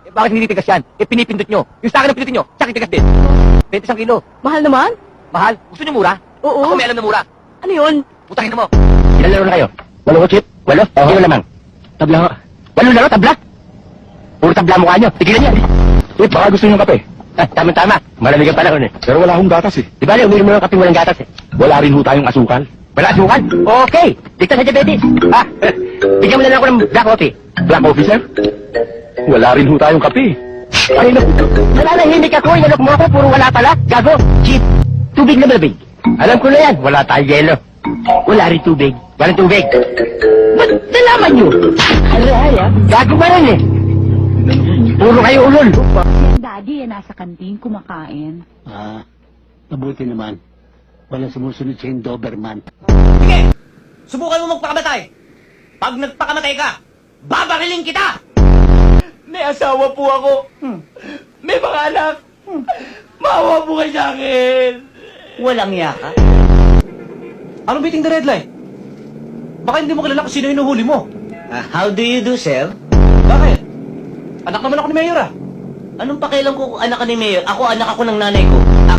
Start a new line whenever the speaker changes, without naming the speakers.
Eh, bakit hindi tigas yan? Eh, pinipindot nyo. Yung sa akin ang pindutin nyo, sa akin tigas din. 21 kilo.
Mahal naman?
Mahal. Gusto nyo mura?
Oo.
Ako may alam na mura.
Ano yun?
Putahin ka mo.
Ilan laro na kayo? 8 ko, Chip? 8? Sino lamang? Tabla ho. 8 laro, tabla? Puro tabla mukha nyo. Tigilan niya. Eh, baka gusto nyo kape. Ah, tama-tama. Malamig ang panahon eh.
Pero wala akong gatas eh.
Di ba, uminom mo ng kape walang gatas eh.
Wala rin ho tayong asukal.
Wala asukan? Okay. Dito sa diabetes. Ha? Bigyan mo na lang ako ng black coffee.
Black coffee, sir? Wala rin ho tayong kape.
Ay, no. Nananahimik ako. Inalok mo ako. Puro wala pala. Gago. Cheap. Tubig na malamig. Alam ko na yan. Wala tayong yelo. Wala rin tubig. Walang tubig. Ba't nalaman nyo? Aray, ah. Gago ba rin eh? Puro kayo ulol.
Yung daddy nasa kantin kumakain.
Ah, mabuti naman. Walang sumusunod sa Doberman.
Sige! Subukan mo magpakamatay. Pag nagpakamatay ka, babariling kita! May asawa po ako. May mga anak. Maawa po kayo sa akin. Walang yaka. Anong beating the red light? Baka hindi mo kilala kung sino hinuhuli mo.
How do you do, sir?
Bakit? Anak naman ako ni Mayor ah.
Anong pakialam ko kung anak ka ni Mayor? Ako, anak ako ng nanay ko.